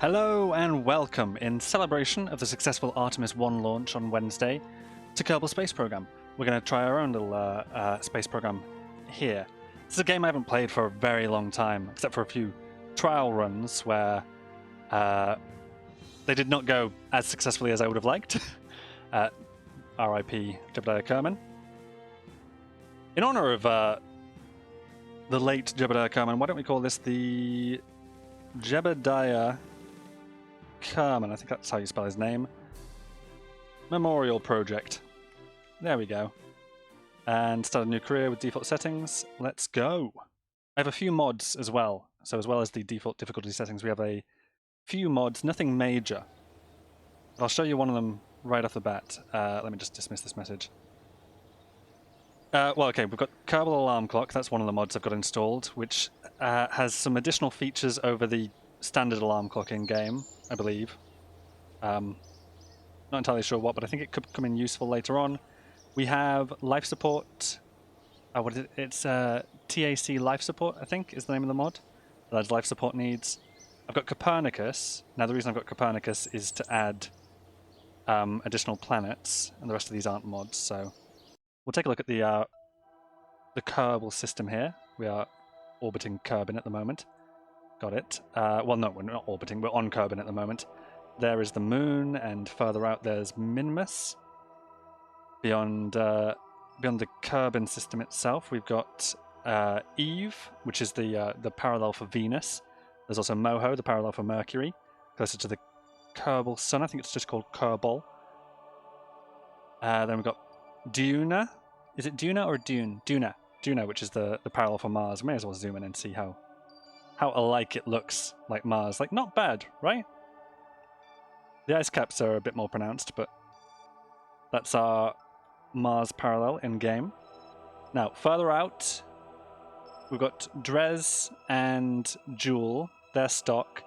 Hello and welcome, in celebration of the successful Artemis 1 launch on Wednesday, to Kerbal Space Program. We're going to try our own little space program here. This is a game I haven't played for a very long time, except for a few trial runs where they did not go as successfully as I would have liked. RIP Jebediah Kerman. In honor of the late Jebediah Kerman, why don't we call this the Jebediah Kerman, I think that's how you spell his name, Memorial Project. There we go. And start a new career with default settings. Let's go. I have a few mods as well. So as well as the default difficulty settings, we have a few mods, nothing major. I'll show you one of them right off the bat. Let me just dismiss this message. Well, okay, we've got Kerbal Alarm Clock. That's one of the mods I've got installed, which has some additional features over the standard alarm clock in game, I believe. Not entirely sure what, but I think it could come in useful later on. We have life support. What is it? It's TAC life support, I think, is the name of the mod. That adds life support needs. I've got Copernicus. Now, the reason I've got Copernicus is to add additional planets, and the rest of these aren't mods. So we'll take a look at the Kerbal system here. We are orbiting Kerbin at the moment. Got it. Well, no, we're not orbiting. We're on Kerbin at the moment. There is the moon, and further out there's Minmus. Beyond the Kerbin system itself, we've got Eve, which is the parallel for Venus. There's also Moho, the parallel for Mercury, closer to the Kerbal Sun. I think it's just called Kerbal. Then we've got Duna. Is it Duna or Dune? Duna. Duna, which is the parallel for Mars. We may as well zoom in and see how alike it looks, like Mars. Like, not bad, right? The ice caps are a bit more pronounced, but that's our Mars parallel in-game. Now, further out, we've got Drez and Jewel. They're stock.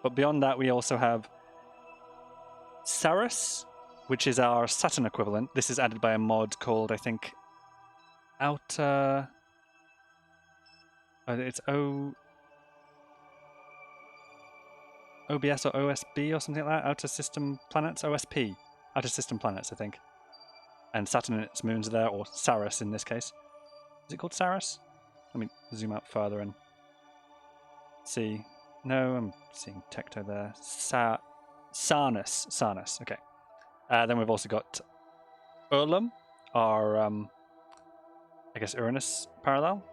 But beyond that, we also have Saris, which is our Saturn equivalent. This is added by a mod called, I think, Outer... it's OBS or OSB or something like that. Outer System Planets? OSP. Outer System Planets, I think. And Saturn and its moons are there, or Saris in this case. Is it called Saris? Let me zoom out further and see. No, I'm seeing Tecto there. Sarnus. Okay. Then we've also got Urlum, our, I guess, Uranus parallel.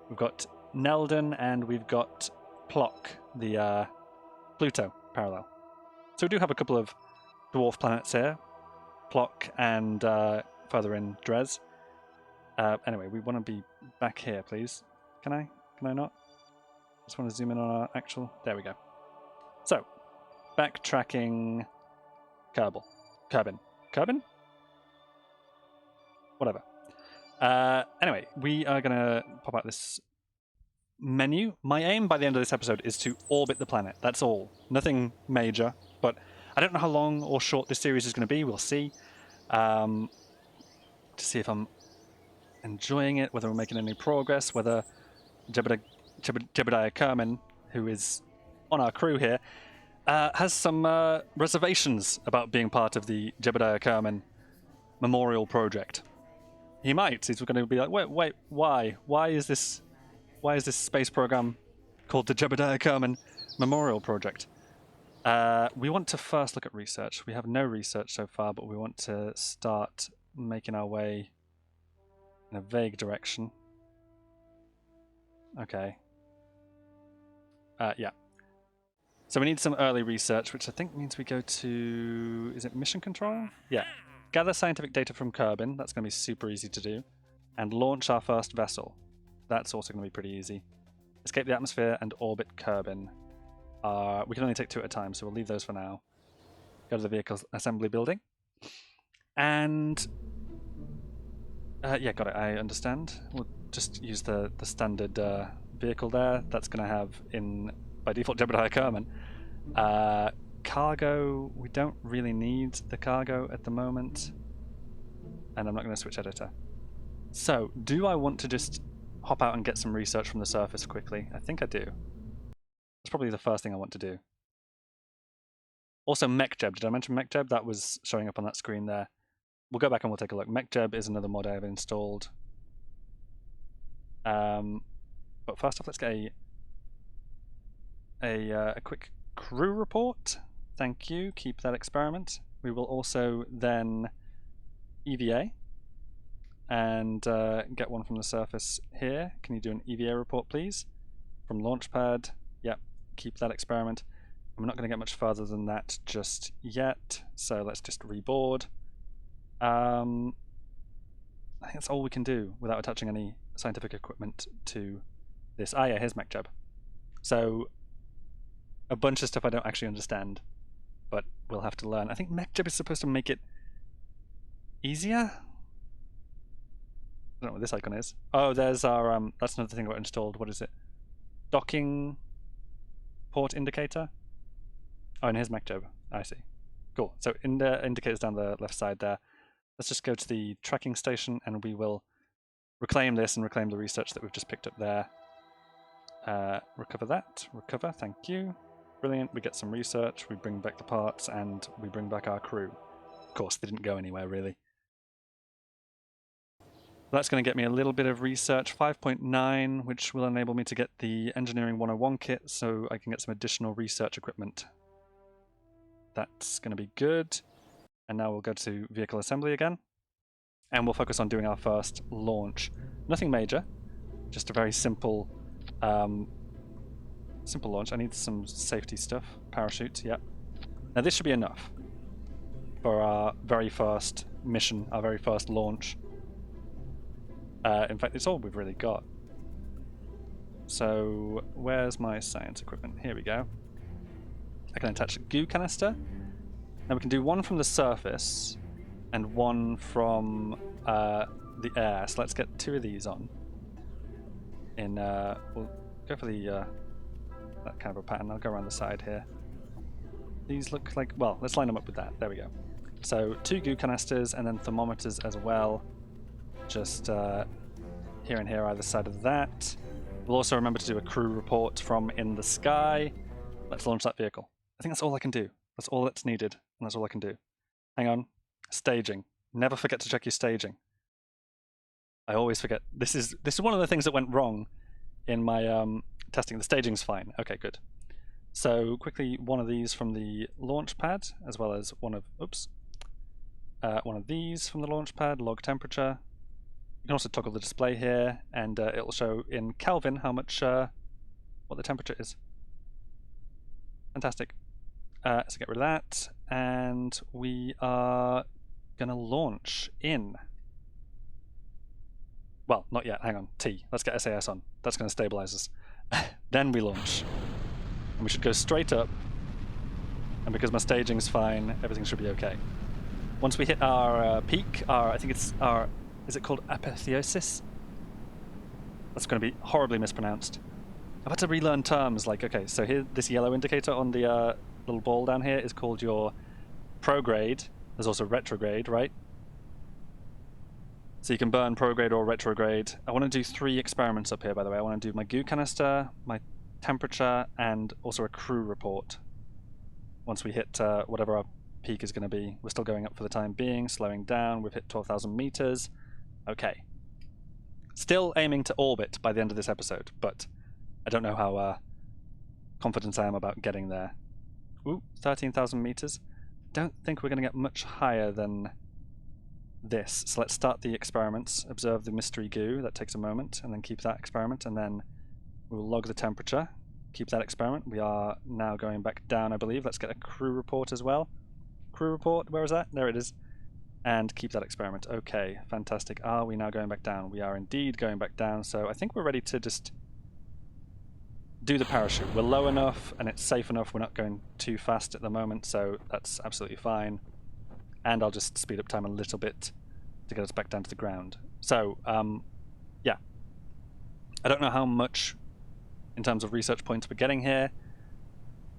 We've got Nelden, and we've got Plock, the Pluto parallel. So we do have a couple of dwarf planets here. Plock and further in Drez. Anyway, we want to be back here, please. Can I? Can I not? Just want to zoom in on our actual... There we go. So, backtracking Kerbin. Kerbin? Whatever. Anyway, we are going to pop out this menu. My aim by the end of this episode is to orbit the planet. That's all. Nothing major, but I don't know how long or short this series is going to be. We'll see. To see if I'm enjoying it, whether we're making any progress, whether Jebediah Kerman, who is on our crew here, has some reservations about being part of the Jebediah Kerman Memorial Project. He might. He's going to be like, wait, why? Why is this space program called the Jebediah Kerman Memorial Project? We want to first look at research. We have no research so far, but we want to start making our way in a vague direction. Okay. Yeah. So we need some early research, which I think means we go to... Is it mission control? Yeah. Gather scientific data from Kerbin. That's going to be super easy to do. And launch our first vessel. That's also going to be pretty easy. Escape the atmosphere and orbit Kerbin. We can only take 2 at a time, so we'll leave those for now. Go to the vehicle assembly building. And... yeah, got it, I understand. We'll just use the standard vehicle there. That's going to have, by default, Jebediah Kerman. Cargo, we don't really need the cargo at the moment. And I'm not going to switch editor. So, do I want to just hop out and get some research from the surface quickly? I think I do. That's probably the first thing I want to do. Also, MechJeb. Did I mention MechJeb? That was showing up on that screen there. We'll go back and we'll take a look. MechJeb is another mod I have installed. But first off, let's get a quick crew report. Thank you. Keep that experiment. We will also then EVA and get one from the surface here. Can you do an EVA report, please? From Launchpad. Yep. Keep that experiment. I'm not going to get much further than that just yet, so let's just reboard. I think that's all we can do without attaching any scientific equipment to this. Ah, yeah, here's MechJeb. So a bunch of stuff I don't actually understand, but we'll have to learn. I think MechJeb is supposed to make it easier. I don't know what this icon is. Oh, there's our that's another thing I got installed. What is it? Docking port indicator. Oh, and here's MechJeb. I see. Cool. So in the indicators down the left side there. Let's just go to the tracking station and we will reclaim this and reclaim the research that we've just picked up there. Recover that. Recover. Thank you. Brilliant. We get some research. We bring back the parts and we bring back our crew. Of course, they didn't go anywhere really. That's going to get me a little bit of research, 5.9, which will enable me to get the Engineering 101 kit so I can get some additional research equipment. That's going to be good. And now we'll go to vehicle assembly again. And we'll focus on doing our first launch. Nothing major, just a very simple simple launch. I need some safety stuff. Parachute, yep. Now this should be enough for our very first mission, our very first launch. In fact, it's all we've really got. So, where's my science equipment? Here we go. I can attach a goo canister. Now we can do one from the surface and one from the air. So let's get 2 of these on. We'll go for the that kind of a pattern. I'll go around the side here. These look like, well, let's line them up with that. There we go. So 2 goo canisters and then thermometers as well. Just here and here either side of that. We'll also remember to do a crew report from in the sky. Let's launch that vehicle. I think that's all I can do. That's all that's needed, and that's all I can do. Hang on. Staging. Never forget to check your staging. I always forget. This is one of the things that went wrong in my testing. The staging's fine. Okay, good. So quickly, one of these from the launch pad, as well as one of these from the launch pad. Log temperature. You can also toggle the display here, and it'll show in Kelvin how much what the temperature is. Fantastic. So get rid of that, and we are gonna launch in. Well, not yet. Hang on. T. Let's get SAS on. That's gonna stabilize us. Then we launch, and we should go straight up. And because my staging's fine, everything should be okay. Once we hit our peak, I think it's our. Is it called apotheosis? That's going to be horribly mispronounced. I've had to relearn terms like, okay, so here, this yellow indicator on the little ball down here is called your prograde. There's also retrograde, right? So you can burn prograde or retrograde. I want to do 3 experiments up here, by the way. I want to do my goo canister, my temperature, and also a crew report. Once we hit whatever our peak is going to be. We're still going up for the time being, slowing down. We've hit 12,000 meters. Okay. Still aiming to orbit by the end of this episode, but I don't know how confident I am about getting there. Ooh, 13,000 meters. Don't think we're going to get much higher than this. So let's start the experiments. Observe the mystery goo. That takes a moment, and then keep that experiment, and then we'll log the temperature. Keep that experiment. We are now going back down, I believe. Let's get a crew report as well. Crew report, where is that? There it is. And keep that experiment. Okay, fantastic. Are we now going back down? We are indeed going back down, so I think we're ready to just do the parachute. We're low enough and it's safe enough. We're not going too fast at the moment, so that's absolutely fine. And I'll just speed up time a little bit to get us back down to the ground. So, yeah. I don't know how much in terms of research points we're getting here,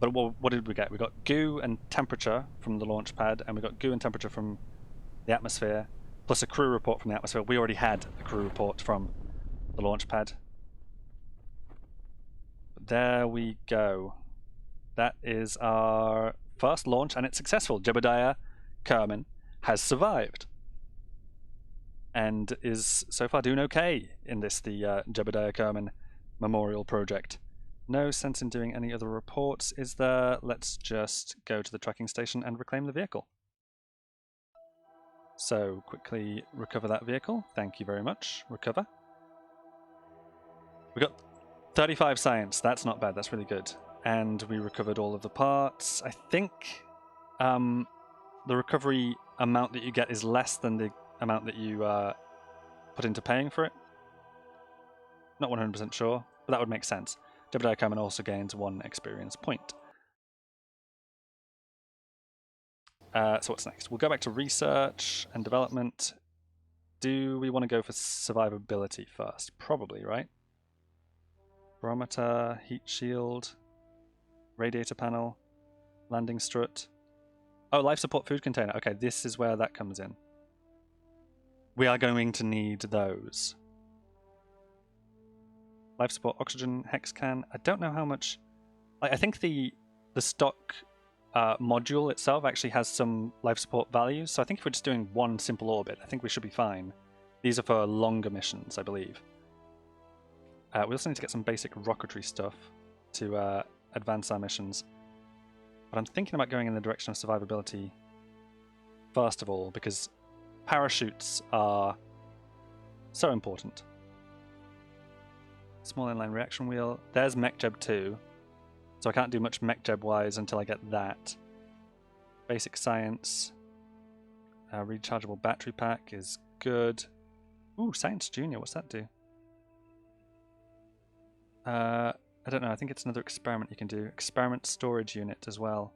but what did we get? We got goo and temperature from the launch pad, and we got goo and temperature from the atmosphere, plus a crew report from the atmosphere. We already had a crew report from the launch pad. But there we go. That is our first launch, and it's successful. Jebediah Kerman has survived and is so far doing okay in this, the Jebediah Kerman Memorial Project. No sense in doing any other reports, is there? Let's just go to the tracking station and reclaim the vehicle. So quickly recover that vehicle. Thank you very much. Recover. We got 35 science. That's not bad. That's really good. And we recovered all of the parts. I think the recovery amount that you get is less than the amount that you put into paying for it. Not 100% sure, but that would make sense. Jebediah Kerman also gains 1 experience point. So what's next? We'll go back to research and development. Do we want to go for survivability first? Probably, right? Barometer, heat shield, radiator panel, landing strut. Oh, life support food container. Okay, this is where that comes in. We are going to need those. Life support oxygen hex can. I don't know how much. I think the stock module itself actually has some life support values. So I think if we're just doing 1 simple orbit, I think we should be fine. These are for longer missions, I believe. We also need to get some basic rocketry stuff to advance our missions. But I'm thinking about going in the direction of survivability first of all, because parachutes are so important. Small inline reaction wheel. There's MechJeb 2. So I can't do much MechJeb wise until I get that. Basic science. Rechargeable battery pack is good. Ooh, Science Junior. What's that do? I don't know. I think it's another experiment you can do. Experiment storage unit as well.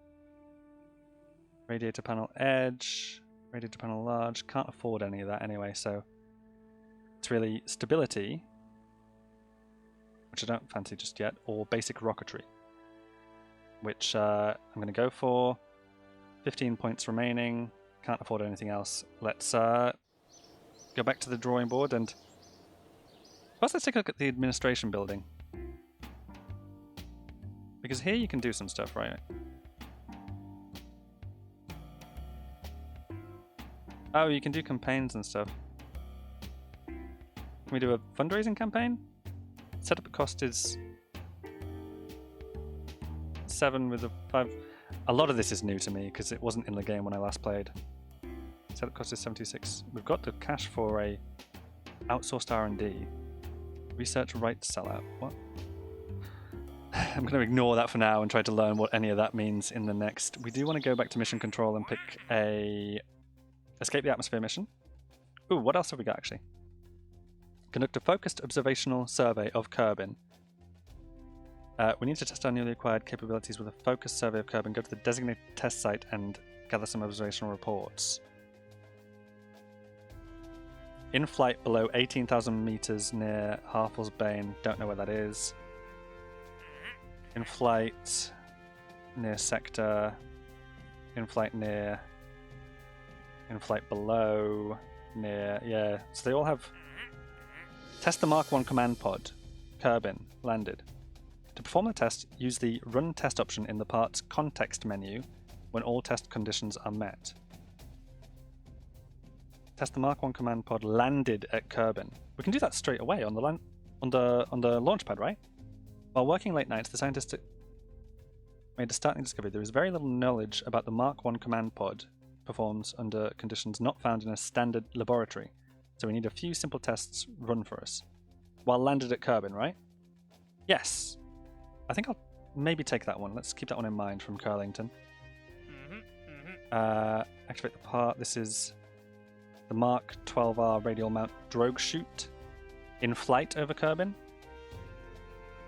Radiator panel edge. Radiator panel large. Can't afford any of that anyway, so it's really stability, which I don't fancy just yet, or basic rocketry, which I'm going to go for. 15 points remaining. Can't afford anything else. Let's go back to the drawing board and first let's take a look at the administration building. Because here you can do some stuff, right? Oh, you can do campaigns and stuff. Can we do a fundraising campaign? Setup cost is 7 with a 5. A lot of this is new to me because it wasn't in the game when I last played. Setup cost is 76. We've got the cash for a outsourced R&D. Research right to sell out. What? I'm going to ignore that for now and try to learn what any of that means in the next. We do want to go back to mission control and pick a escape the atmosphere mission. Ooh, what else have we got actually? Conduct a focused observational survey of Kerbin. We need to test our newly acquired capabilities with a focused survey of Kerbin. Go to the designated test site and gather some observational reports. In flight below 18,000 meters near Harfell's Bane. Don't know where that is. In flight near sector. In flight near. In flight below. Near. Yeah. So they all have. Test the Mark 1 command pod. Kerbin. Landed. To perform the test, use the Run Test option in the part's context menu when all test conditions are met. Test the Mark 1 command pod landed at Kerbin. We can do that straight away on the launch pad, right? While working late nights, the scientists made a startling discovery. There is very little knowledge about the Mark 1 command pod performs under conditions not found in a standard laboratory. So we need a few simple tests run for us. While landed at Kerbin, right? Yes. I think I'll maybe take that one. Let's keep that one in mind from Carlington. Activate the part. This is the Mark 12R radial mount drogue chute in flight over Kerbin.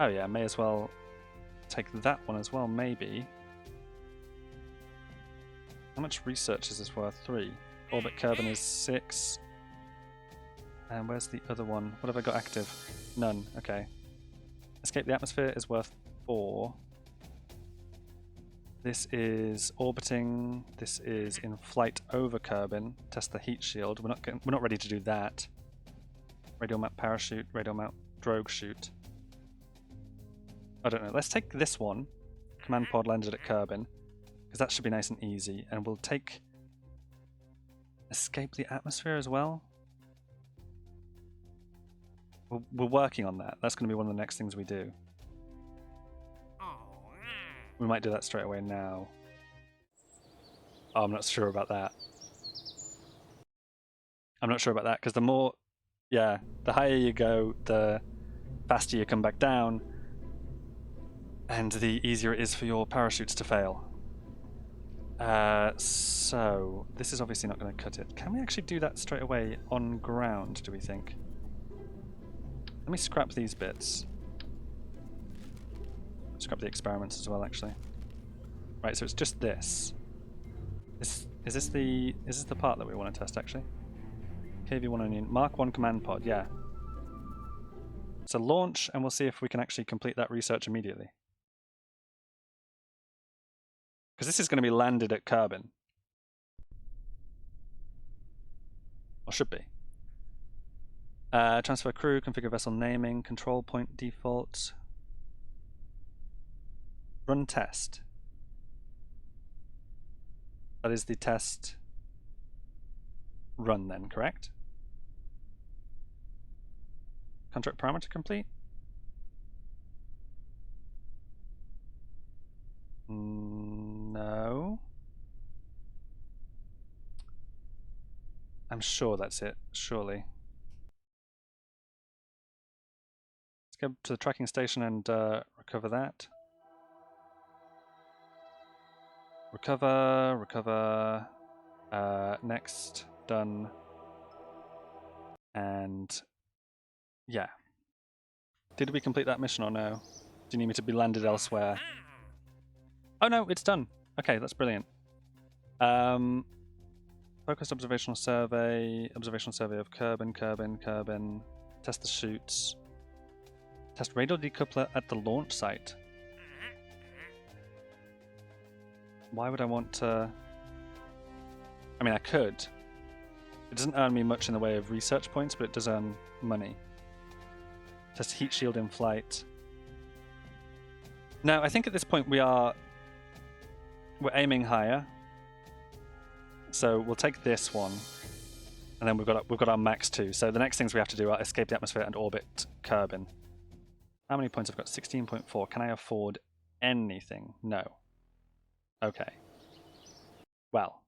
Oh yeah, may as well take that one as well, maybe. How much research is this worth? 3. Orbit Kerbin is 6. And where's the other one? What have I got active? None. Okay. Escape the atmosphere is worth 4. This is orbiting. This is in flight over Kerbin. Test the heat shield. We're not ready to do that. Radial mount parachute. Radial mount drogue chute. I don't know. Let's take this one. Command pod landed at Kerbin. because that should be nice and easy. And we'll take escape the atmosphere as well. We're working on that. That's going to be one of the next things we do. We might do that straight away now. Oh, I'm not sure about that. I'm not sure about that, because the more... Yeah, the higher you go, the faster you come back down, and the easier it is for your parachutes to fail. So, this is obviously not going to cut it. Can we actually do that straight away on ground, do we think? Let me scrap these bits. Scrap the experiments as well, actually. Right, so it's just this. Is this the part that we want to test, actually? KV-1 Onion. Mark 1 command pod, yeah. So launch, and we'll see if we can actually complete that research immediately. Because this is going to be landed at Kerbin. Or should be. Transfer crew, configure vessel naming, control point default. Run test. That is the test run then, correct? Contract parameter complete? No. I'm sure that's it, surely. Let's go to the tracking station and recover that. Recover. Next, done. And yeah. Did we complete that mission or no? Do you need me to be landed elsewhere? Oh no, it's done. Okay, that's brilliant. Focused observational survey of Kerbin. Test the chutes. Test radial decoupler at the launch site. Why would I want to... I mean, I could. It doesn't earn me much in the way of research points, but it does earn money. Test heat shield in flight. No, I think at this point we're aiming higher. So we'll take this one, and then we've got our max 2. So the next things we have to do are escape the atmosphere and orbit Kerbin. How many points have I got? 16.4. Can I afford anything? No. Okay. Well,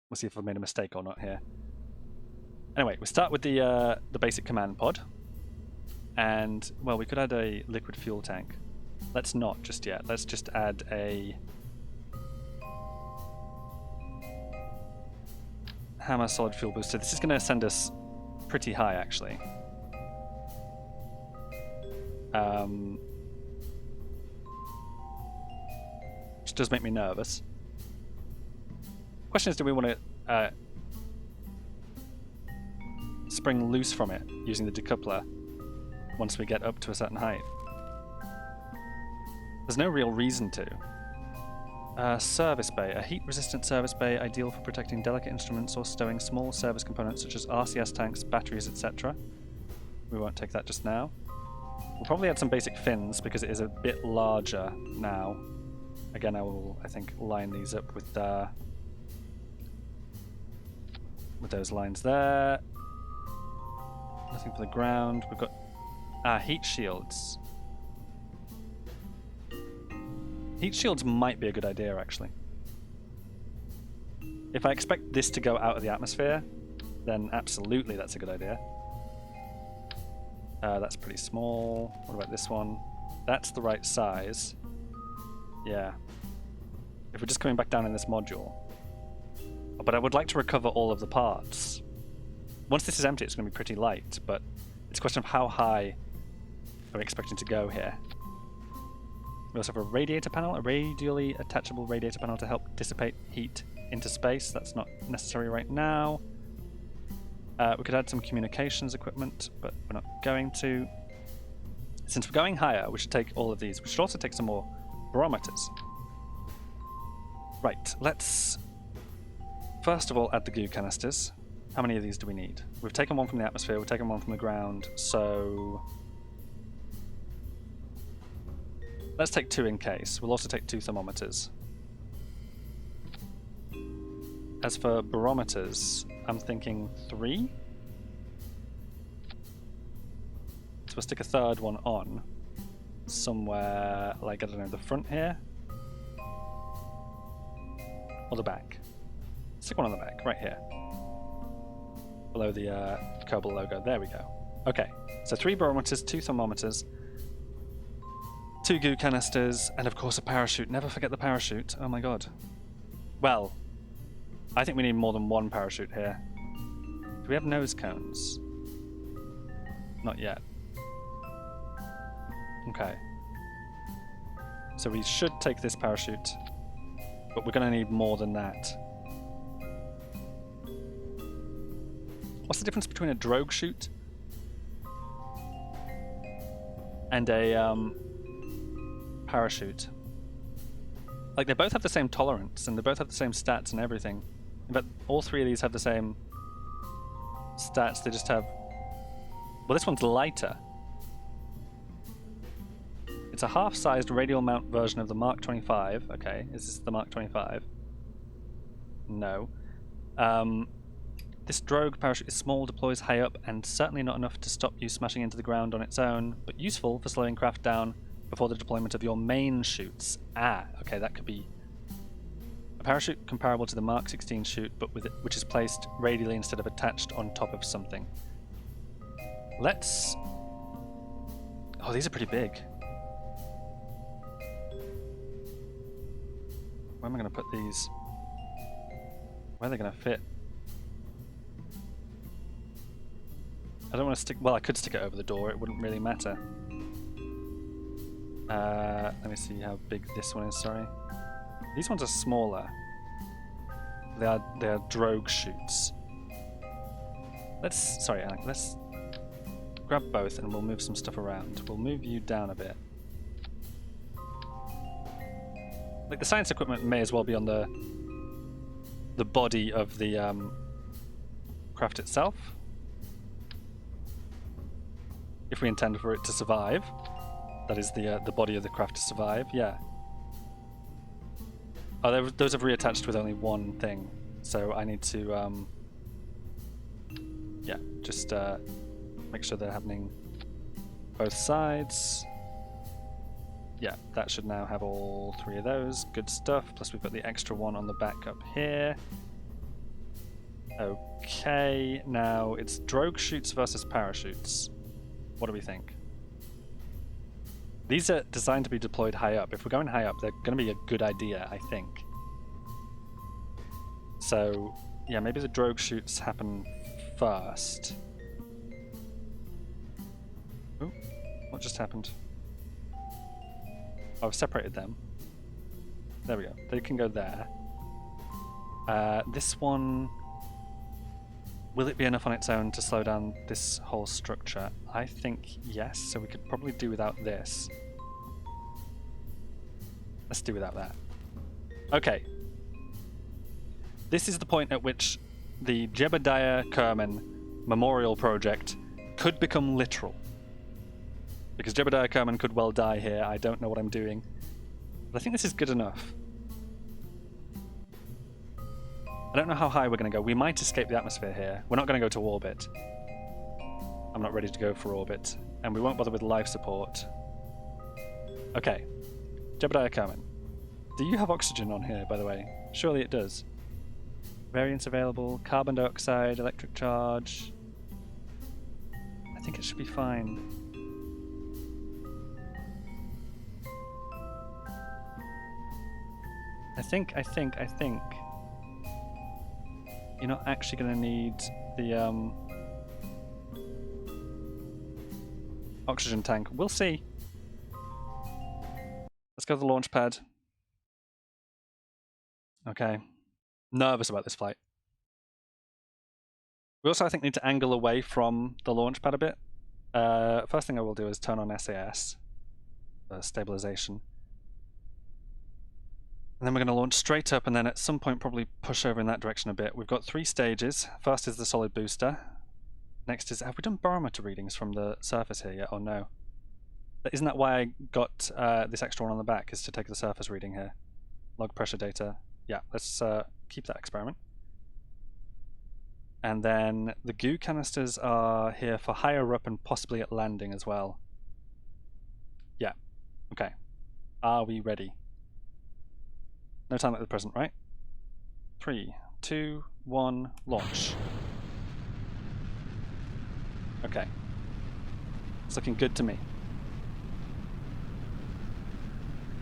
we'll see if I've made a mistake or not here. Anyway, we start with the basic command pod, and well, we could add a liquid fuel tank. Let's not just yet. Let's just add a hammer solid fuel booster. This is going to send us pretty high, actually. Which does make me nervous. Question is, do we want to spring loose from it using the decoupler once we get up to a certain height? There's no real reason to. Service bay. A heat-resistant service bay ideal for protecting delicate instruments or stowing small service components such as RCS tanks, batteries, etc. We won't take that just now. We'll probably add some basic fins because it is a bit larger now. Again, I will, I think, line these up with those lines there. Nothing for the ground. We've got heat shields. Heat shields might be a good idea, actually. If I expect this to go out of the atmosphere, then absolutely that's a good idea. That's pretty small. What about this one? That's the right size. Yeah. If we're just coming back down in this module. But I would like to recover all of the parts. Once this is empty, it's going to be pretty light, but it's a question of how high are we expecting to go here. We also have a radiator panel, a radially attachable radiator panel to help dissipate heat into space. That's not necessary right now. We could add some communications equipment, but we're not going to. Since we're going higher, we should take all of these. We should also take some more barometers. Right, let's first of all add the goo canisters. How many of these do we need? We've taken one from the atmosphere, we've taken one from the ground, so let's take 2 in case. We'll also take 2 thermometers. as for barometers, I'm thinking 3. So we'll stick a third one on somewhere, like, I don't know, the front here? Or the back? Stick one on the back, right here. Below the Kerbal logo. There we go. Okay, so 3 barometers, 2 thermometers, 2 goo canisters, and of course a parachute. Never forget the parachute. Oh my god. Well, I think we need more than 1 parachute here. Do we have nose cones? Not yet. Okay. So we should take this parachute, but we're going to need more than that. What's the difference between a drogue chute and a parachute? Like, they both have the same tolerance, and they both have the same stats and everything. In fact, all 3 of these have the same stats, they just have... Well, this one's lighter. It's a half-sized radial mount version of the Mark 25. Okay, is this the Mark 25? No. This drogue parachute is small, deploys high up, and certainly not enough to stop you smashing into the ground on its own, but useful for slowing craft down before the deployment of your main chutes. Ah, okay, that could be a parachute comparable to the Mark 16 chute, but which is placed radially instead of attached on top of something. Let's... Oh, these are pretty big. Where am I going to put these? Where are they going to fit? I don't want to stick... Well, I could stick it over the door. It wouldn't really matter. Let me see how big this one is, sorry. These ones are smaller. They are drogue chutes. Let's... Sorry, Alec. Let's grab both and we'll move some stuff around. We'll move you down a bit. Like, the science equipment may as well be on the body of the craft itself. If we intend for it to survive. That is the body of the craft to survive, yeah. Oh, those have reattached with only one thing. So I need to, yeah, just make sure they're happening both sides. Yeah, that should now have all 3 of those. Good stuff. Plus we've got the extra one on the back up here. Okay, now it's drogue chutes versus parachutes. What do we think? These are designed to be deployed high up. If we're going high up, they're going to be a good idea, I think. So, yeah, maybe the drogue chutes happen first. Ooh, what just happened? Oh, I've separated them. There we go. They can go there. This one... Will it be enough on its own to slow down this whole structure? I think yes, so we could probably do without this. Let's do without that. Okay. This is the point at which the Jebediah Kerman Memorial Project could become literal. Because Jebediah Kerman could well die here. I don't know what I'm doing. But I think this is good enough. I don't know how high we're going to go. We might escape the atmosphere here. We're not going to go to orbit. I'm not ready to go for orbit. And we won't bother with life support. Okay. Jebediah Kerman. Do you have oxygen on here, by the way? Surely it does. Variants available. Carbon dioxide, electric charge. I think it should be fine. I think. You're not actually going to need the oxygen tank. We'll see. Let's go to the launch pad. Okay. Nervous about this flight. We also, I think, need to angle away from the launch pad a bit. First thing I will do is turn on SAS. Stabilization. And then we're going to launch straight up and then at some point probably push over in that direction a bit. We've got 3 stages. First is the solid booster. Next is... Have we done barometer readings from the surface here yet or no? Isn't that why I got this extra one on the back, is to take the surface reading here? Log pressure data. Yeah, let's keep that experiment. And then the goo canisters are here for higher up and possibly at landing as well. Yeah. Okay. Are we ready? No time at the present, right? 3, 2, 1, launch. Okay. It's looking good to me.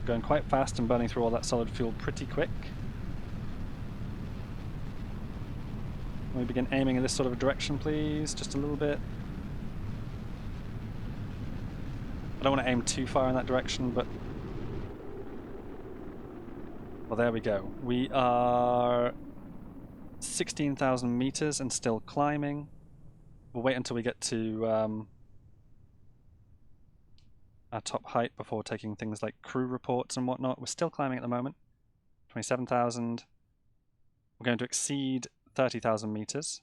Going quite fast and burning through all that solid fuel pretty quick. Can we begin aiming in this sort of a direction, please? Just a little bit. I don't want to aim too far in that direction, but... Well, there we go. We are 16,000 meters and still climbing. We'll wait until we get to our top height before taking things like crew reports and whatnot. We're still climbing at the moment. 27,000. We're going to exceed 30,000 meters.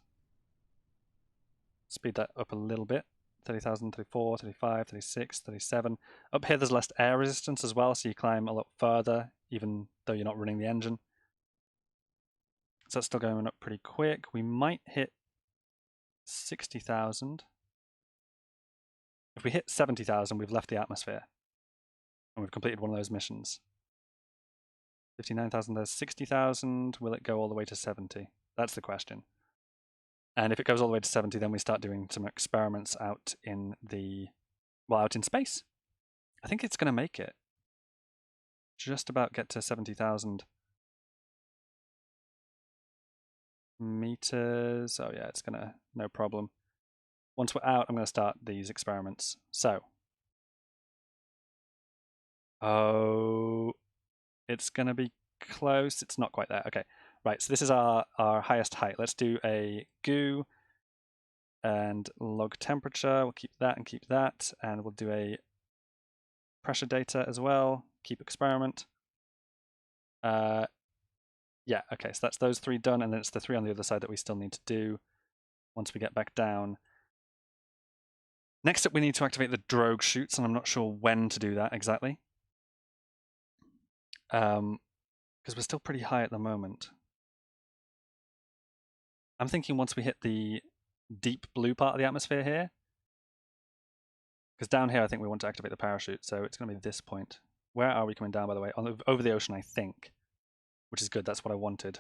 Speed that up a little bit. 30,000, 34, 35, 36, 37. Up here there's less air resistance as well, so you climb a lot further, even though you're not running the engine. So that's still going up pretty quick. We might hit 60,000. If we hit 70,000, we've left the atmosphere. And we've completed one of those missions. 59,000, there's 60,000. Will it go all the way to 70? That's the question. And if it goes all the way to 70, then we start doing some experiments out in the... well, out in space. I think it's going to make it. Just about get to 70,000 meters. Oh yeah, it's going to... no problem. Once we're out, I'm going to start these experiments. So... oh... it's going to be close. It's not quite there. Okay. Right, so this is our highest height. Let's do a goo and log temperature. We'll keep that and keep that. And we'll do a pressure data as well. Keep experiment. Yeah, okay, so that's those 3 done. And then it's the 3 on the other side that we still need to do once we get back down. Next up, we need to activate the drogue chutes, and I'm not sure when to do that exactly. Because we're still pretty high at the moment. I'm thinking once we hit the deep blue part of the atmosphere here, because down here I think we want to activate the parachute, so it's going to be this point. Where are we coming down, by the way? Over the ocean, I think, which is good. That's what I wanted.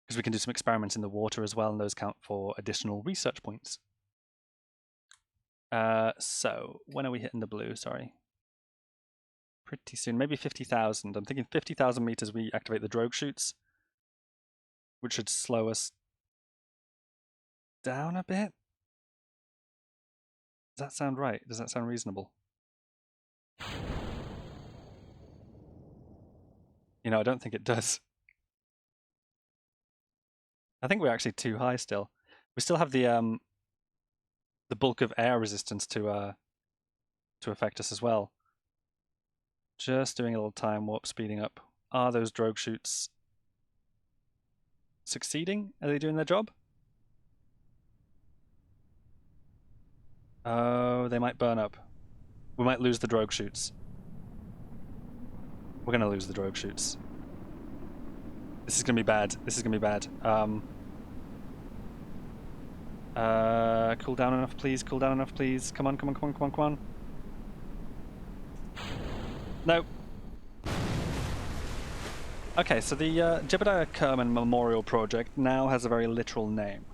Because we can do some experiments in the water as well, and those count for additional research points. So, when are we hitting the blue? Sorry. Pretty soon, maybe 50,000. I'm thinking 50,000 meters we activate the drogue chutes, which should slow us down a bit. Does that sound right? Does that sound reasonable? You know, I don't think it does. I think we're actually too high still. We still have the bulk of air resistance to affect us as well. Just doing a little time warp, speeding up. Are those drogue chutes succeeding? Are they doing their job? Oh, they might burn up. We might lose the drogue chutes. We're going to lose the drogue chutes. This is going to be bad. This is going to be bad. Cool down enough, please. Cool down enough, please. Come on, come on, come on, come on, come on. No. Okay, so the Jebediah Kerman Memorial Project now has a very literal name.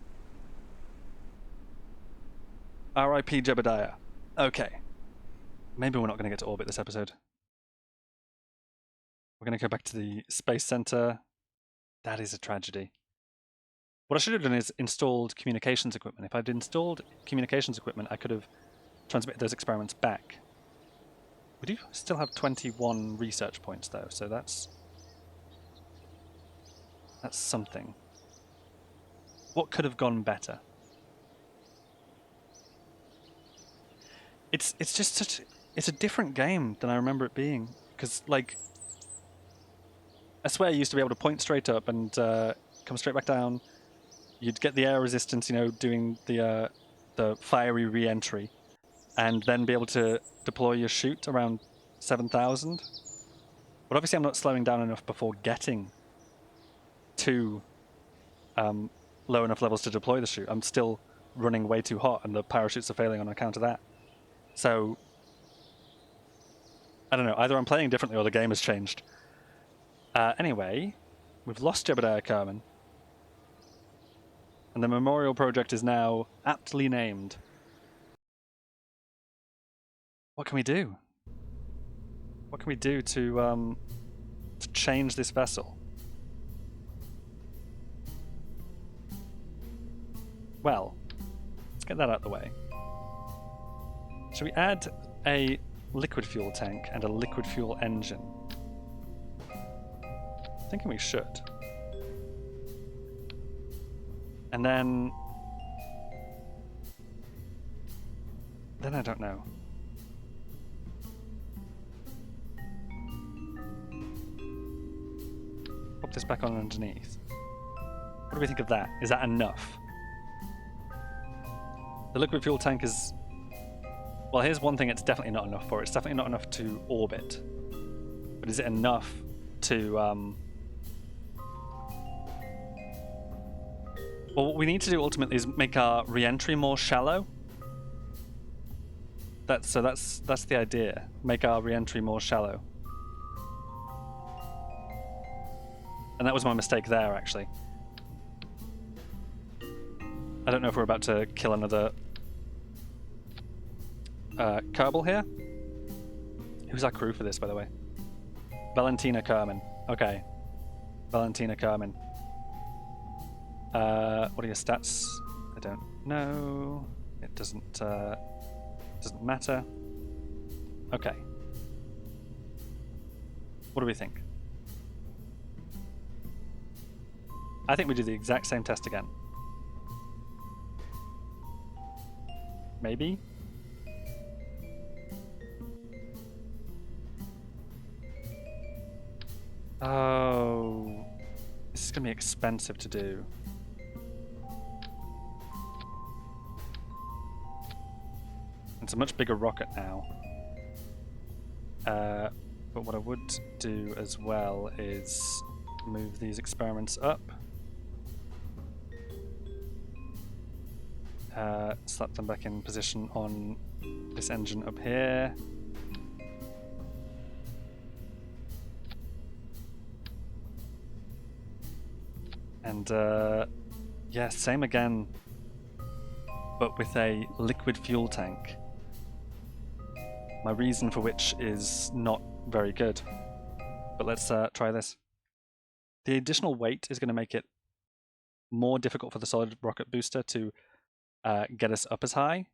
R.I.P. Jebediah. Okay. Maybe we're not going to get to orbit this episode. We're going to go back to the Space Center. That is a tragedy. What I should have done is installed communications equipment. If I'd installed communications equipment, I could have transmitted those experiments back. We do still have 21 research points, though, so that's something. What could have gone better? It's just such... it's a different game than I remember it being. Because, like... I swear I used to be able to point straight up and come straight back down. You'd get the air resistance, you know, doing the fiery re-entry. And then be able to deploy your chute around 7,000. But obviously I'm not slowing down enough before getting to low enough levels to deploy the chute. I'm still running way too hot, and the parachutes are failing on account of that. So, I don't know. Either I'm playing differently or the game has changed. Anyway, we've lost Jebediah Kerman. And the memorial project is now aptly named. What can we do? What can we do to change this vessel? Well, let's get that out of the way. Should we add a liquid fuel tank and a liquid fuel engine? I'm thinking we should. And then I don't know. Pop this back on underneath. What do we think of that? Is that enough? The liquid fuel tank is... Well, here's one thing it's definitely not enough for. It's definitely not enough to orbit. But is it enough to... Well, what we need to do ultimately is make our re-entry more shallow. That's the idea. Make our re-entry more shallow. And that was my mistake there, actually. I don't know if we're about to kill another Kerbal here. Who's our crew for this, by the way? Valentina Kerman. Okay. Valentina Kerman. What are your stats? I don't know. It doesn't matter. Okay. What do we think? I think we do the exact same test again. Maybe? Oh, this is going to be expensive to do. It's a much bigger rocket now. But what I would do as well is move these experiments up. Slap them back in position on this engine up here. And yeah, same again, but with a liquid fuel tank. My reason for which is not very good. But let's try this. The additional weight is going to make it more difficult for the solid rocket booster to get us up as high.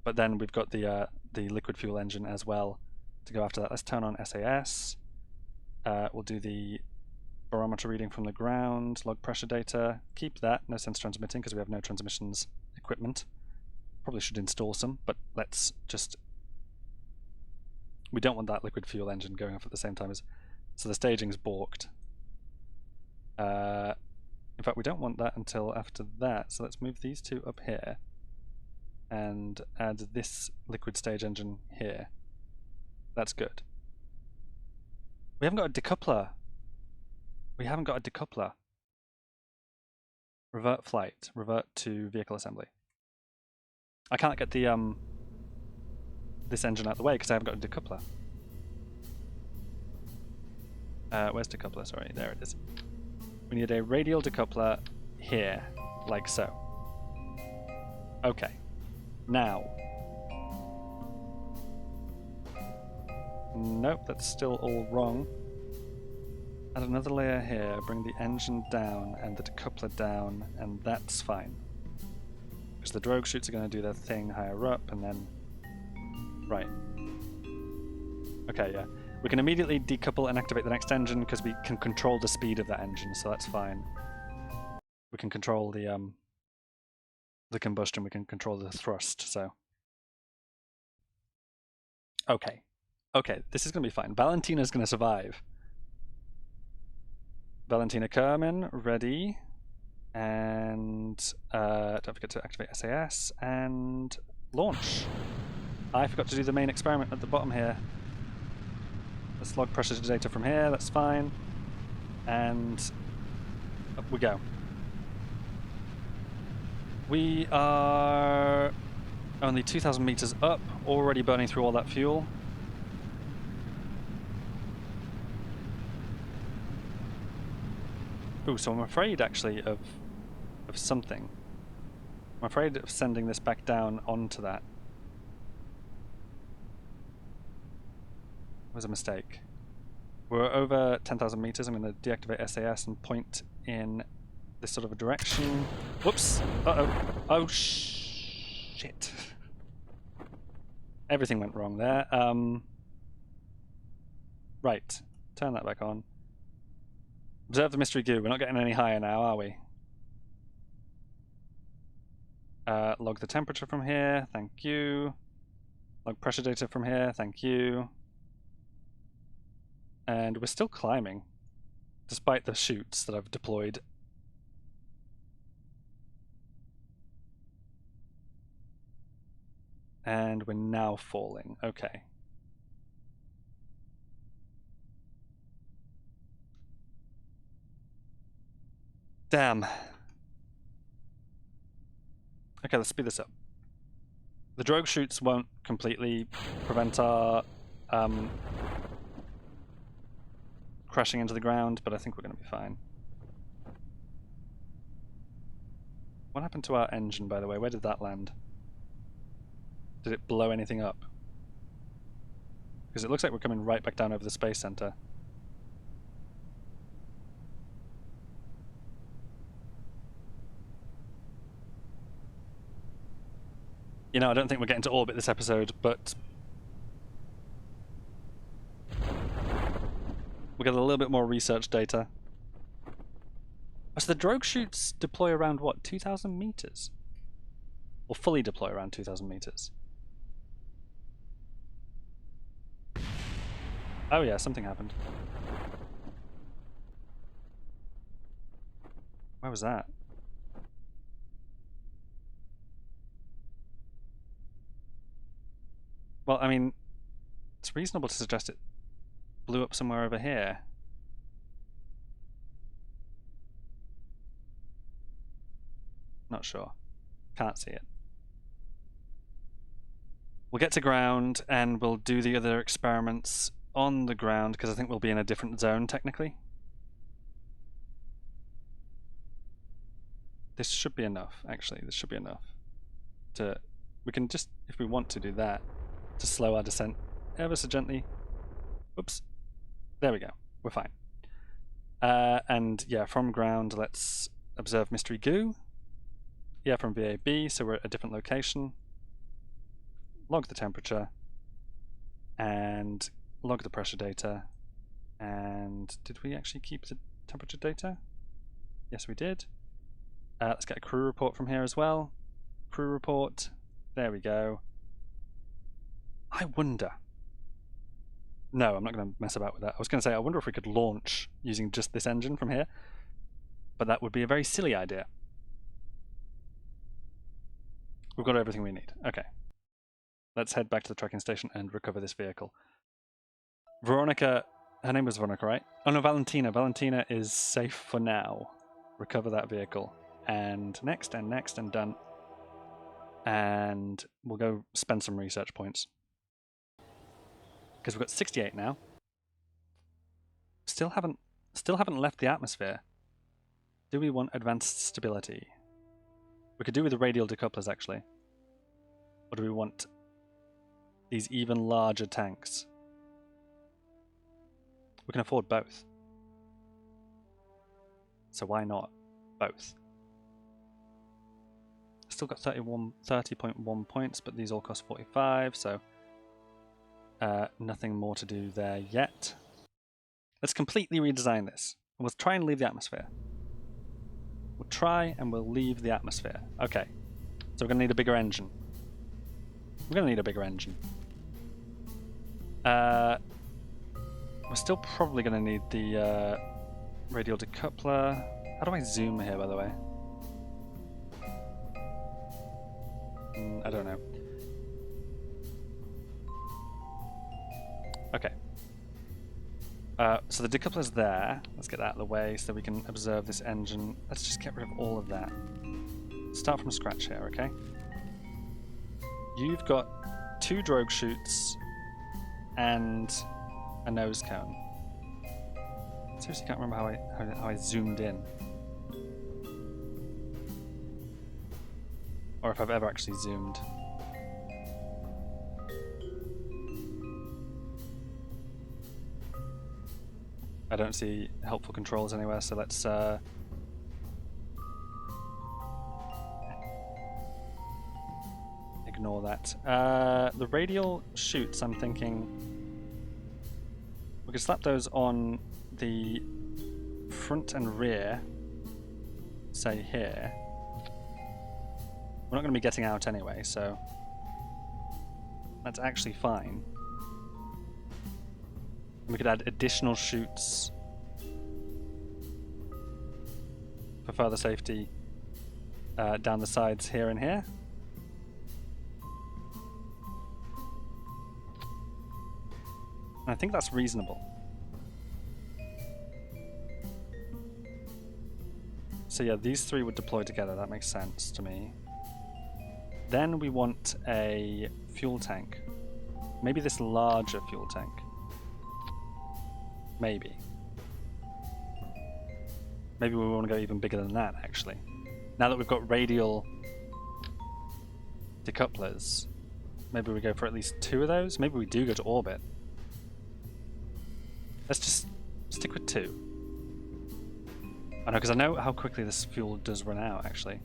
But then we've got the liquid fuel engine as well to go after that. Let's turn on SAS. We'll do the barometer reading from the ground, log pressure data. Keep that, no sense transmitting because we have no transmissions equipment. Probably should install some, but let's just... We don't want that liquid fuel engine going off at the same time as... So the staging's balked. In fact, we don't want that until after that, so let's move these two up here and add this liquid stage engine here. That's good. We haven't got a decoupler. We haven't got a decoupler. Revert flight. Revert to vehicle assembly. I can't get the this engine out of the way because I haven't got a decoupler. Where's decoupler? Sorry, there it is. We need a radial decoupler here, like so. Okay. Now. Nope, that's still all wrong. Add another layer here, bring the engine down and the decoupler down, and that's fine. Because the drogue chutes are going to do their thing higher up, and then... Right. Okay, yeah. We can immediately decouple and activate the next engine because we can control the speed of that engine, so that's fine. We can control the combustion, we can control the thrust, so... Okay. Okay, this is going to be fine. Valentina's going to survive. Valentina Kerman, ready. And don't forget to activate SAS and launch. I forgot to do the main experiment at the bottom here. Let's log pressure data from here, that's fine. And Up we go. We are only 2,000 meters up, already burning through all that fuel. Ooh, so I'm afraid actually of something. I'm afraid of sending this back down onto that. It was a mistake. We're over 10,000 meters. I'm going to deactivate SAS and point in this sort of a direction. Whoops! Uh-oh. Oh, shit. Everything went wrong there. Right. Turn that back on. Observe the mystery goo. We're not getting any higher now, are we? Log the temperature from here. Thank you. Log pressure data from here. Thank you. And we're still climbing, despite the chutes that I've deployed. And we're now falling. Okay. Damn. Okay, let's speed this up. The drogue chutes won't completely prevent our crashing into the ground, but I think we're going to be fine. What happened to our engine, by the way? Where did that land? Did it blow anything up? Because it looks like we're coming right back down over the Space Center. You know, I don't think we're getting to orbit this episode, but we'll get a little bit more research data. So the drogue chutes deploy around, what, 2,000 meters? Or fully deploy around 2,000 meters? Oh yeah, something happened. Where was that? Well, I mean, it's reasonable to suggest it blew up somewhere over here. Not sure. Can't see it. We'll get to ground and we'll do the other experiments on the ground, because I think we'll be in a different zone technically. This should be enough, actually. This should be enough to... We can just, if we want to do that, to slow our descent ever so gently. Oops. There we go. We're fine. And yeah, from ground, let's observe mystery goo. Yeah, from VAB, so we're at a different location. Log the temperature. And log the pressure data. And did we actually keep the temperature data? Yes, we did. Let's get a crew report from here as well. Crew report. There we go. I wonder. No, I'm not going to mess about with that. I was going to say, I wonder if we could launch using just this engine from here. But that would be a very silly idea. We've got everything we need. Okay. Let's head back to the tracking station and recover this vehicle. Veronica, her name was Veronica, right? Oh no, Valentina. Valentina is safe for now. Recover that vehicle. And next, and next, and done. And we'll go spend some research points. Because we've got 68 now. Still haven't left the atmosphere. Do we want advanced stability? We could do with the radial decouplers, actually. Or do we want these even larger tanks? We can afford both. So why not both? Still got 30.1 points, but these all cost 45, so nothing more to do there yet. Let's completely redesign this. We'll try and leave the atmosphere. We'll try and we'll leave the atmosphere. Okay, so we're going to need a bigger engine. We're going to need a bigger engine. We're still probably going to need the radial decoupler. How do I zoom here, by the way? I don't know. Okay. So the decoupler's there. Let's get that out of the way so we can observe this engine. Let's just get rid of all of that. Start from scratch here, okay? You've got 2 drogue chutes and a nose cone. Seriously, can't remember how I zoomed in, or if I've ever actually zoomed. I don't see helpful controls anywhere, so let's ignore that. The radial chutes, I'm thinking we could slap those on the front and rear, say here. We're not going to be getting out anyway, so that's actually fine. We could add additional chutes for further safety down the sides here and here. And I think that's reasonable. So yeah, these 3 would deploy together, that makes sense to me. Then we want a fuel tank. Maybe this larger fuel tank. Maybe. Maybe we want to go even bigger than that, actually. Now that we've got radial decouplers, maybe we go for at least 2 of those. Maybe we do go to orbit. Let's just stick with 2. I know, because I know how quickly this fuel does run out, actually.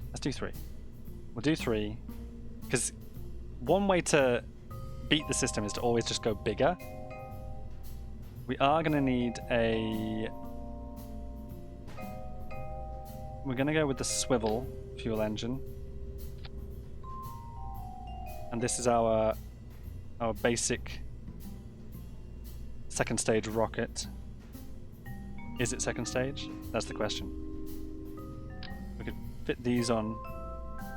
Let's do 3. We'll do 3, because one way to beat the system is to always just go bigger. We are going to need a... We're going to go with the swivel fuel engine. And this is our basic second stage rocket. Is it second stage? That's the question. We could fit these on...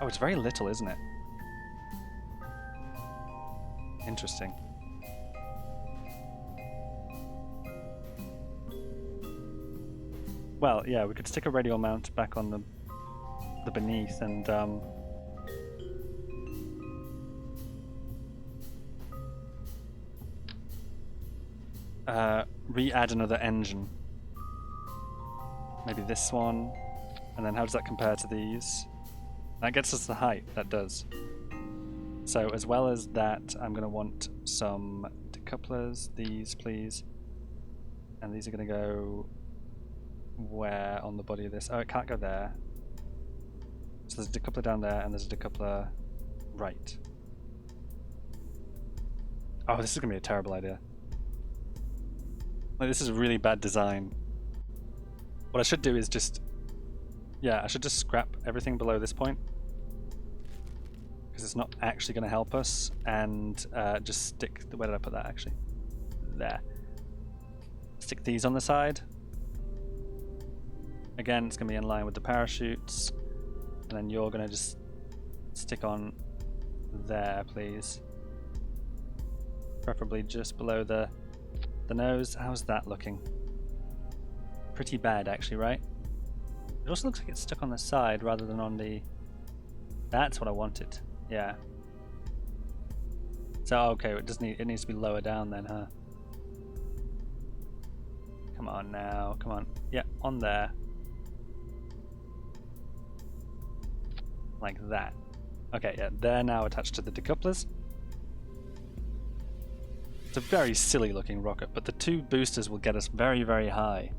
Oh, it's very little, isn't it? Interesting. Well, yeah, we could stick a radial mount back on the beneath and re-add another engine. Maybe this one, and then how does that compare to these? That gets us the height, that does. So as well as that, I'm going to want some decouplers, these please. And these are going to go where on the body of this? Oh, it can't go there. So there's a decoupler down there, and there's a decoupler right. Oh, this is going to be a terrible idea. Like, this is a really bad design. What I should do is just... Yeah, I should just scrap everything below this point. Because it's not actually going to help us. And just stick... Where did I put that, actually? There. Stick these on the side. Again, it's going to be in line with the parachutes. And then you're going to just stick on there, please. Preferably just below the nose. How's that looking? Pretty bad, actually, right? It also looks like it's stuck on the side rather than on the... That's what I wanted. Yeah. So, okay, it needs to be lower down then, huh? Come on now, come on. Yeah, on there. Like that. Okay, yeah, they're now attached to the decouplers. It's a very silly looking rocket, but the 2 boosters will get us very, very high.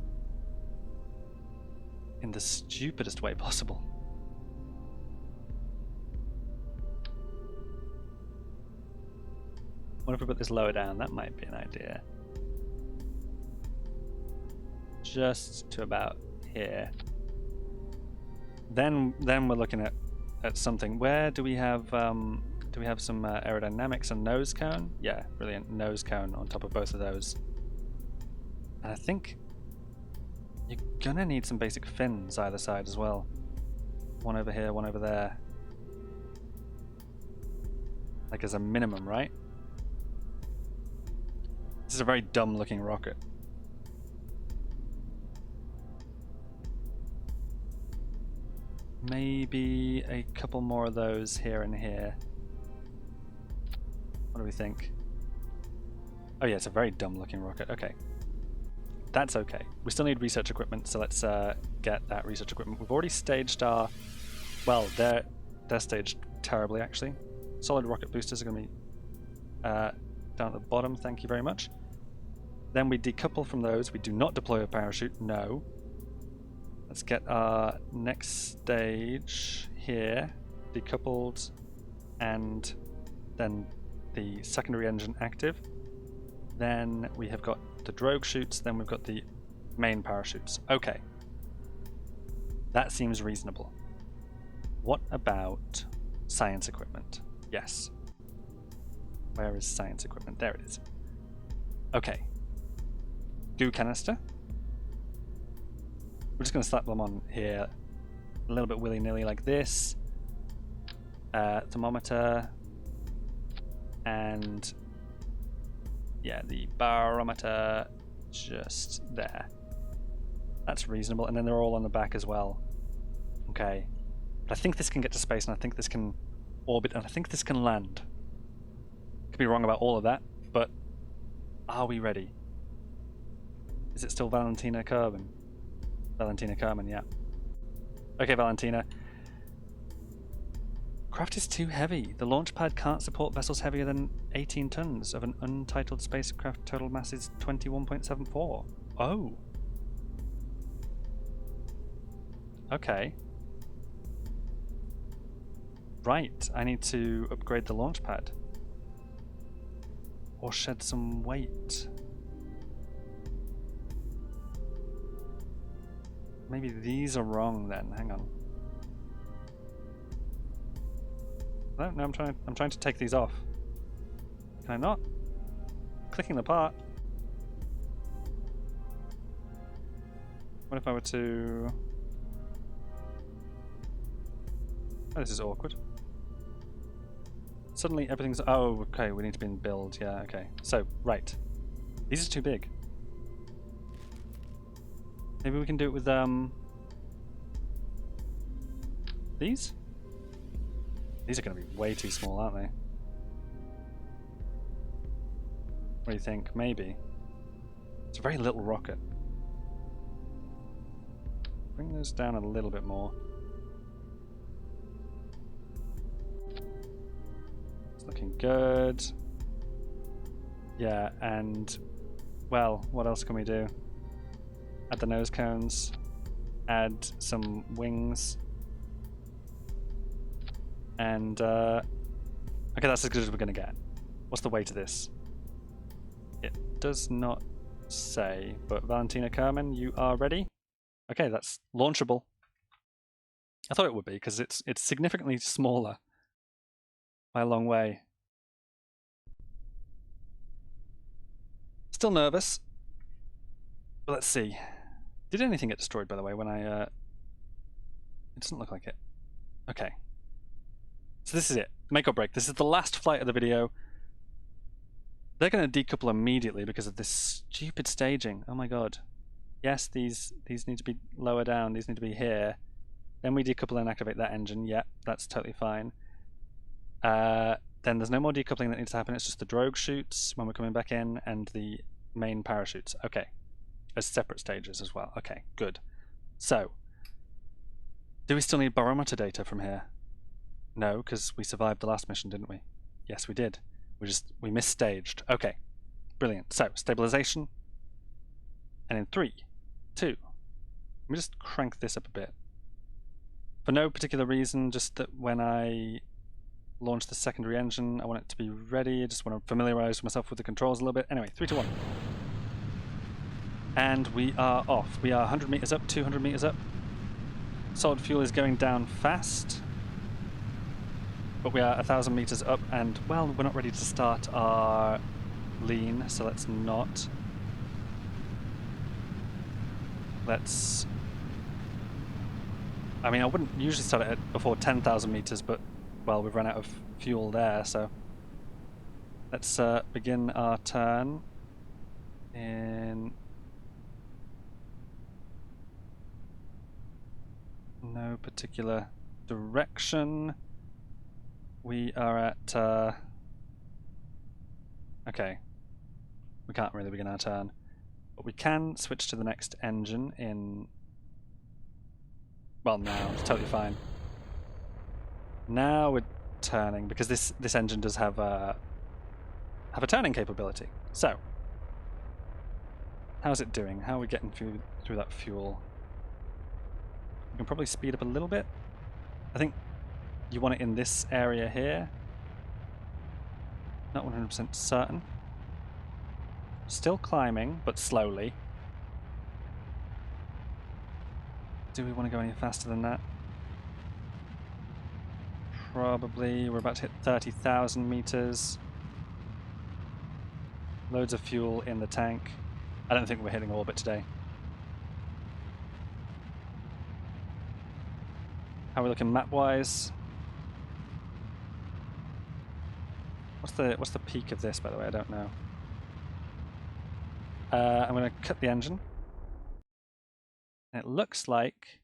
In the stupidest way possible. What if we put this lower down? That might be an idea. Just to about here. Then we're looking at something. Where do we have some aerodynamics and nose cone? Yeah, brilliant. Nose cone on top of both of those. And I think you're gonna need some basic fins either side as well. One over here, one over there. Like as a minimum, right? This is a very dumb looking rocket. Maybe a couple more of those here and here. What do we think? Oh yeah, it's a very dumb looking rocket. Okay. That's okay. We still need research equipment, so let's get that research equipment. We've already staged our... Well, they're staged terribly, actually. Solid rocket boosters are going to be down at the bottom, thank you very much. Then we decouple from those. We do not deploy a parachute, no. Let's get our next stage here, decoupled, and then the secondary engine active. Then we have got the drogue chutes, then we've got the main parachutes. Okay. That seems reasonable. What about science equipment? Yes. Where is science equipment? There it is. Okay. Goo canister. We're just going to slap them on here a little bit willy-nilly like this. Thermometer. And yeah, the barometer just there. That's reasonable. And then they're all on the back as well. Okay. But I think this can get to space, and I think this can orbit, and I think this can land. Could be wrong about all of that, but are we ready? Is it still Valentina Kerman? Valentina Kerman, yeah. Okay, Valentina. Craft is too heavy. The launch pad can't support vessels heavier than 18 tons of an untitled spacecraft. Total mass is 21.74. Oh. Okay. Right, I need to upgrade the launch pad. Or shed some weight. Maybe these are wrong then. Hang on. No, I'm trying to take these off. Can I not? Clicking the part. What if I were to... Oh, this is awkward. Suddenly everything's... Oh, okay, we need to be in build. Yeah, okay. So, right. These are too big. Maybe we can do it with, these? These are going to be way too small, aren't they? What do you think? Maybe. It's a very little rocket. Bring those down a little bit more. It's looking good. Yeah, and... Well, what else can we do? Add the nose cones. Add some wings. And, okay, that's as good as we're going to get. What's the weight of this? It does not say, but Valentina Kerman, you are ready? Okay, that's launchable. I thought it would be, because it's significantly smaller by a long way. Still nervous. But let's see. Did anything get destroyed, by the way, when I... It doesn't look like it. Okay. So this is it. Make or break. This is the last flight of the video. They're going to decouple immediately because of this stupid staging. Oh my god. Yes, these need to be lower down. These need to be here. Then we decouple and activate that engine. Yep, that's totally fine. Then there's no more decoupling that needs to happen. It's just the drogue chutes when we're coming back in and the main parachutes. Okay. As separate stages as well. Okay, good. So, do we still need barometer data from here? No, because we survived the last mission, didn't we? Yes, we did. We misstaged. Okay, brilliant. So, stabilization. And in 3, 2, let me just crank this up a bit. For no particular reason, just that when I launch the secondary engine, I want it to be ready. I just want to familiarize myself with the controls a little bit. Anyway, 3, 2, 1. And we are off. We are 100 meters up, 200 meters up. Solid fuel is going down fast. But we are 1,000 meters up and, well, we're not ready to start our lean, so let's not. Let's... I mean, I wouldn't usually start it at before 10,000 meters, but, well, we've run out of fuel there, so... Let's begin our turn. in no particular direction. We are at okay, we can't really begin our turn, but we can switch to the next engine in, well, now it's totally fine. Now we're turning because this engine does have a turning capability. So how's it doing? How are we getting through that fuel? We can probably speed up a little bit. I think you want it in this area here. Not 100% certain. Still climbing, but slowly. Do we want to go any faster than that? Probably. We're about to hit 30,000 meters. Loads of fuel in the tank. I don't think we're hitting orbit today. How are we looking map-wise? What's the peak of this, by the way? I don't know. I'm going to cut the engine. And it looks like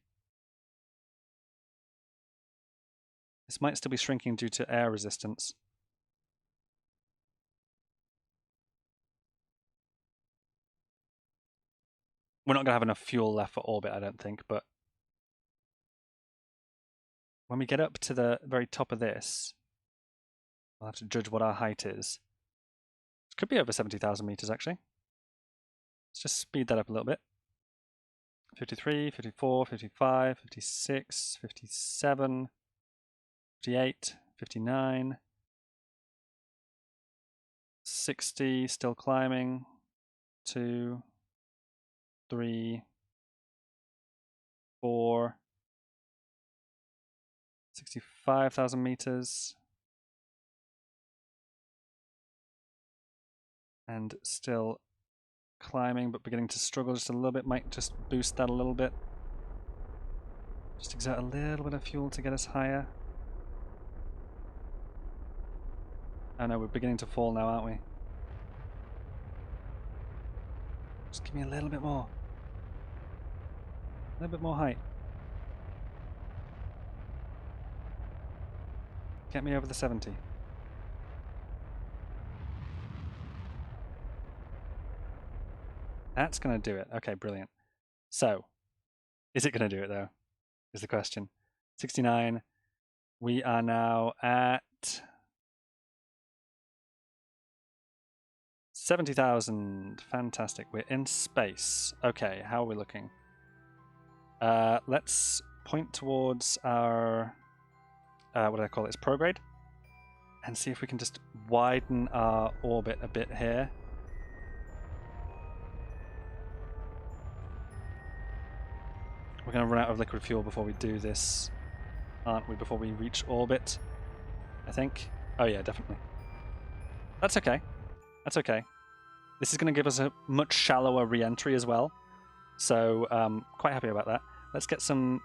this might still be shrinking due to air resistance. We're not going to have enough fuel left for orbit, I don't think, but when we get up to the very top of this, we'll have to judge what our height is. It could be over 70,000 meters, actually. Let's just speed that up a little bit. 53, 54, 55, 56, 57, 58, 59, 60, still climbing, 2, 3, 4, 65,000 meters, and still climbing but beginning to struggle just a little bit. Might just boost that a little bit. Just exert a little bit of fuel to get us higher. Oh no, we're beginning to fall now, aren't we? Just give me a little bit more. A little bit more height. Get me over the 70. That's going to do it. Okay, brilliant. So, is it going to do it though? Is the question. 69. We are now at 70,000. Fantastic. We're in space. Okay, how are we looking? Let's point towards our, what do I call it? It's prograde. And see if we can just widen our orbit a bit here. We're going to run out of liquid fuel before we do this, aren't we? Before we reach orbit, I think. Oh yeah, definitely. That's okay. That's okay. This is going to give us a much shallower re-entry as well. So, quite happy about that. Let's get some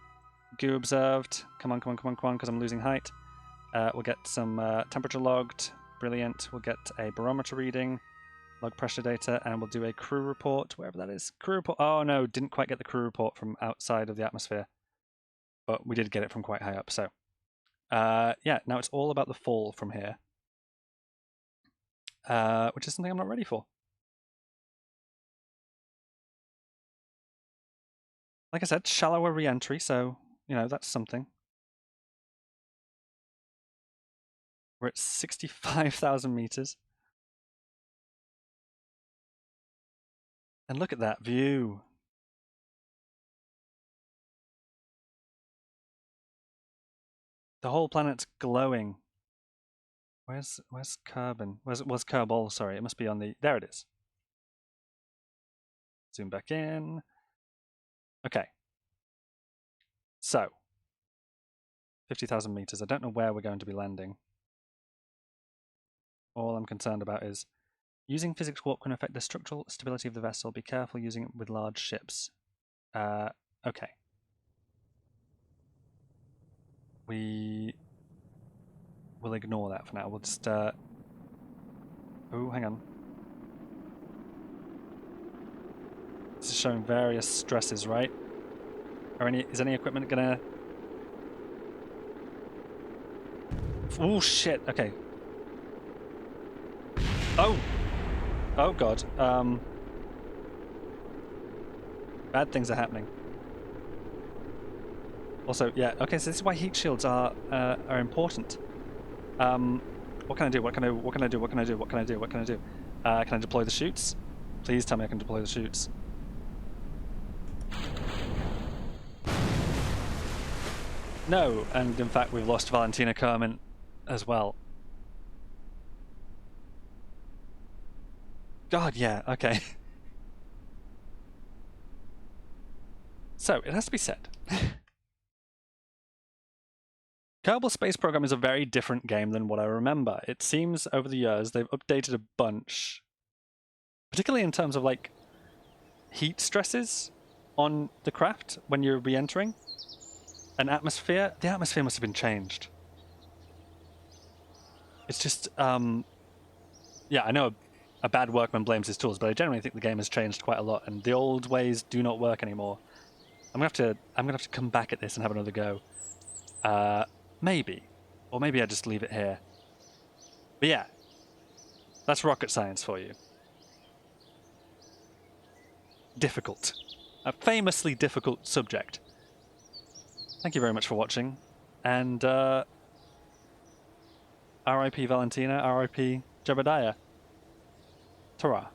goo observed. Come on, because I'm losing height. We'll get some temperature logged. Brilliant. We'll get a barometer reading, log pressure data, and we'll do a crew report, wherever that is. Crew report. Oh no, didn't quite get the crew report from outside of the atmosphere, but we did get it from quite high up. So, yeah, now it's all about the fall from here, which is something I'm not ready for. Like I said, shallower re-entry, so, you know, that's something. We're at 65,000 meters. And look at that view. The whole planet's glowing. Where's Kerbin? Was Kerbal? Sorry, it must be on the. There it is. Zoom back in. Okay. So, 50,000 meters. I don't know where we're going to be landing. All I'm concerned about is using physics warp can affect the structural stability of the vessel. Be careful using it with large ships. Okay. We will ignore that for now. We'll just. Oh, hang on. This is showing various stresses, right? Is any equipment gonna... Oh shit, okay. Oh! Oh god. Bad things are happening. Also, yeah, okay, so this is why heat shields are important. What can I do? What can I do? What can I do? What can I do? What can I do? What can I do? Can I deploy the chutes? Please tell me I can deploy the chutes. No, and in fact we've lost Valentina Kerman as well. God, yeah, okay. So, it has to be said. Kerbal Space Program is a very different game than what I remember. It seems over the years they've updated a bunch, particularly in terms of like heat stresses on the craft when you're re-entering. An atmosphere, the atmosphere must have been changed. It's just, yeah, I know a bad workman blames his tools, but I generally think the game has changed quite a lot, and the old ways do not work anymore. I'm gonna have to come back at this and have another go. Maybe, or maybe I just leave it here. But yeah, that's rocket science for you. Difficult, a famously difficult subject. Thank you very much for watching, and R.I.P. Valentina, R.I.P. Jebediah. Ta-ra.